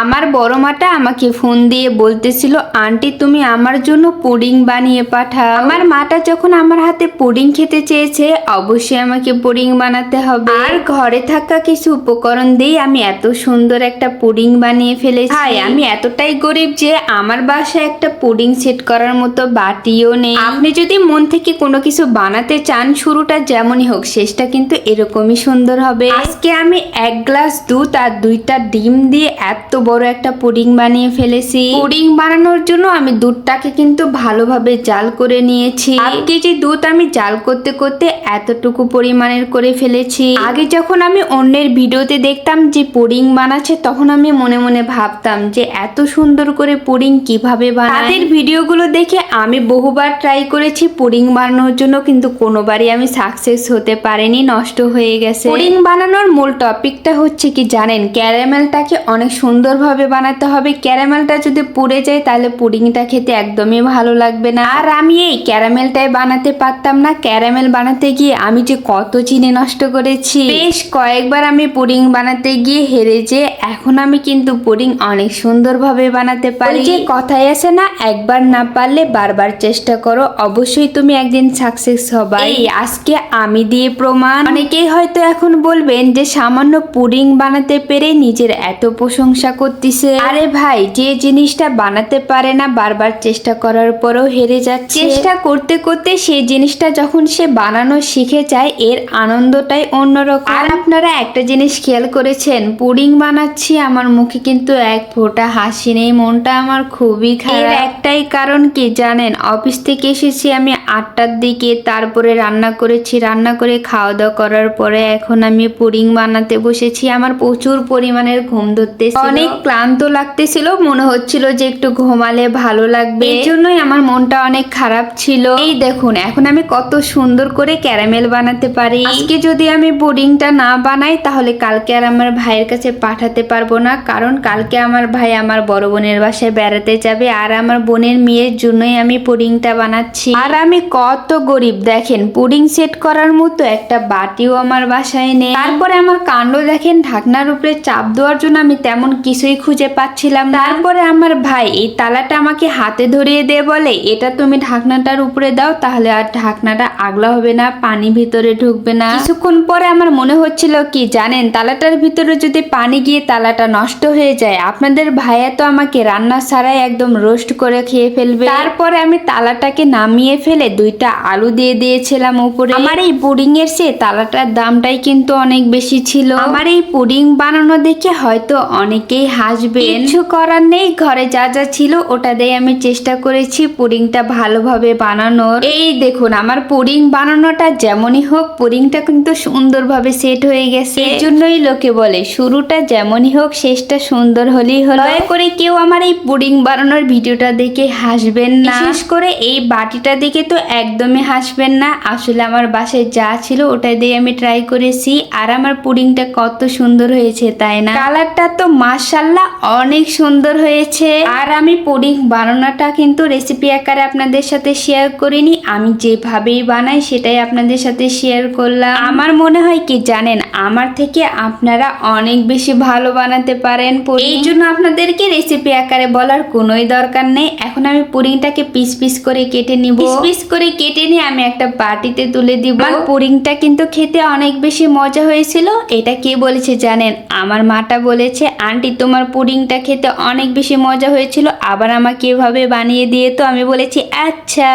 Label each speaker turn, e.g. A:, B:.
A: আমার বড় মাটা আমাকে ফোন দিয়ে বলতেছিল, আন্টি তুমি আমার জন্য পুডিং বানিয়ে পাঠাও। আমার মাটা যখন আমার হাতে পুডিং খেতে চেয়েছে, অবশ্যই আমাকে পুডিং বানাতে হবে। আর ঘরে থাকা কিছু উপকরণ দিয়ে আমি এত সুন্দর একটা পুডিং বানিয়ে ফেলেছি। ভাই আমি এতটাই গরিব যে আমার বাসায় একটা পুডিং সেট করার মতো বাটিও নেই। আপনি যদি মন থেকে কোনো কিছু বানাতে চান, শুরুটা যেমনই হোক শেষটা কিন্তু এরকমই সুন্দর হবে। আজকে আমি 1 গ্লাস দুধ আর 2টা ডিম দিয়ে এত বড় একটা পুডিং বানিয়ে ফেলেছি। পুডিং বানানোর জন্য আমি দুধটাকে কিন্তু ভালোভাবে জাল করে নিয়েছি। 1 কেজি দুধ আমি জাল করতে করতে এতটুকু পরিমাণের করে ফেলেছি। আগে যখন আমি অন্যের ভিডিওতে দেখতাম যে পুডিং বানাচ্ছে, তখন আমি মনে মনে ভাবতাম যে এত সুন্দর করে পুডিং কিভাবে বানায়। তাদের ভিডিওগুলো দেখে আমি বহুবার ট্রাই করেছি পুডিং বানানোর জন্য, কিন্তু কোনোবারই আমি সাকসেস হতে পারিনি, নষ্ট হয়ে গেছে। পুডিং বানানোর মূল টপিকটা হচ্ছে কি জানেন, ক্যারামেলটাকে অনেক সুন্দরভাবে বানাতে হবে। ক্যারামেলটা যদি পুড়ে যায় তাহলে পুডিংটা খেতে একদমই ভালো লাগবে না। আর আমি এই ক্যারামেলটাই বানাতে পারতাম না। ক্যারামেল বানাতে গিয়ে আমি যে কত চিনি নষ্ট করেছি। বেশ কয়েকবার আমি পুডিং বানাতে গিয়ে হেরে যে এখন আমি কিন্তু পুডিং অনেক সুন্দরভাবে বানাতে পারি। যে কথাই আছে না, একবার না পারলে বারবার চেষ্টা করো, অবশ্যই তুমি একদিন সাকসেস হবে। এই আজকে আমি দিয়ে প্রমাণ। অনেকেই হয়তো এখন বলবেন যে সামান্য পুডিং বানাতে পেরে নিজের এত প্রশংসা করতেছে। আরে ভাই, যে জিনিসটা বানাতে পারে না বারবার চেষ্টা করার পরেও হেরে যাচ্ছে, চেষ্টা করতে করতে সেই জিনিসটা যখন সে বানানো শিখে যায়, এর আনন্দটাই অন্যরকম। আর আপনারা একটা জিনিস খেয়াল করেছেন, পুডিং বানাচ্ছি আমার মুখে কিন্তু এক ফোঁটা হাসি নেই, মনটা আমার খুবই খারাপ। এর একটাই কারণ কি জানেন, অফিস থেকে এসেছি আমি 8টার দিকে, তারপরে রান্না করেছি, রান্না করে খাওয়া দাওয়া করার পরে এখন আমি পুডিং বানাতে বসেছি। আমার প্রচুর পরিমাণের ঘুম ধরতেছিল, অনেক ক্লান্ত লাগতেছিল, মনে হচ্ছিল যে একটু ঘুমালে ভালো লাগবে। এই জন্যই আমার মনটা অনেক খারাপ ছিল। এই দেখুন এখন আমি কত সুন্দর করে ক্যারামেল বানাতে পারি। আজকে যদি আমি পুডিংটা না বানাই তাহলে কালকে আর আমার ভাইয়ের কাছে পাঠাতে পারবো না, কারণ কালকে আমার ভাই আমার বড় বোনের বাসায় বেড়াতে যাবে, আর আমার বোনের মেয়ের জন্যই আমি পুডিংটা বানাচ্ছি। আর আমি কত গরিব দেখেন, পুডিং সেট করার মতো একটা বাটিও আমার বাসায় নেই। তারপরে আমার কাণ্ড দেখেন, ঢাকনার উপরে চাপ দেওয়ার জন্য আমি তেমন কিছুই খুঁজে পাচ্ছিলাম। তারপরে আমার ভাই এই তালাটা আমাকে হাতে ধরিয়ে দিয়ে বলে, এটা তুমি ঢাকনাটার উপরে দাও, তাহলে আর ঢাকনাটা আগলা হবে না, পানি ভিতরে ঢুকবে না। কিছুক্ষণ পরে আমার মনে হচ্ছিল কি জানেন, তালাটার ভিতরে যদি পানি গিয়ে তালাটা নষ্ট হয়ে যায়, আপনাদের ভাইয়া তো আমাকে রান্না ছাড়াই একদম রোস্ট করে খেয়ে ফেলবে। তারপরে আমি তালাটাকে নামিয়ে ফেলে 2টা আলু দিয়ে দিয়েছিলাম উপরে। আমার এই পুডিং এর চেয়ে তালাটার দামটাই কিন্তু অনেক বেশি ছিল। আমার এই পুডিং বানানো দেখে হয়তো অনেকেই হাসবে, কিছু করার নেই, ঘরে যা যা ছিল ওটা দিয়ে আমি চেষ্টা করেছি পুডিংটা ভালোভাবে বানানোর। এই দেখুন আমার পুডিং বানানোটা যেমনই হোক, পুডিংটা কিন্তু সুন্দরভাবে সেট হয়ে গেছে। এর জন্যই লোকে বলে শুরুটা যেমনই হোক শেষটা সুন্দর হলেই হলো। দয়া করে কেউ আমার এই পুডিং বানানোর ভিডিওটা দেখে হাসবেন না, বিশেষ করে এই বাটিটা দেখে তো একদমই হাসবেন না। আসলে আমার বাসায় যা ছিল ওটা দিয়ে আমি ট্রাই করেছি, আর আমার পুডিংটা কত সুন্দর হয়েছে তাই না? কালারটা তো মাশাআল্লাহ অনেক সুন্দর হয়েছে। আর আমি পুডিং বানানোটা কিন্তু রেসিপি আকারে আপনাদের সাথে শেয়ার করিনি, আমি যেভাবেই বানাই সেটাই আপনাদের সাথে শেয়ার করলাম। আমার মনে হয় কি জানেন, আমার থেকে আপনারা অনেক বেশি ভালো বানাতে পারেন, এই জন্য আপনাদেরকে রেসিপি আকারে বলার কোনোই দরকার নেই। এখন আমি পুডিংটাকে পিস পিস করে কেটে নিব। পিস পিস করে কেটে নিয়ে আমি একটা বাটিতে তুলে দিব। আর পুডিংটা কিন্তু খেতে অনেক বেশি মজা হয়েছিল। এটা কে বলেছে জানেন, আমার মাটা বলেছে, আন্টি তোমার পুডিংটা খেতে অনেক বেশি মজা হয়েছিল, আবার আমাকে এভাবে বানিয়ে দিয়ে। তো আমি বলেছি আচ্ছা।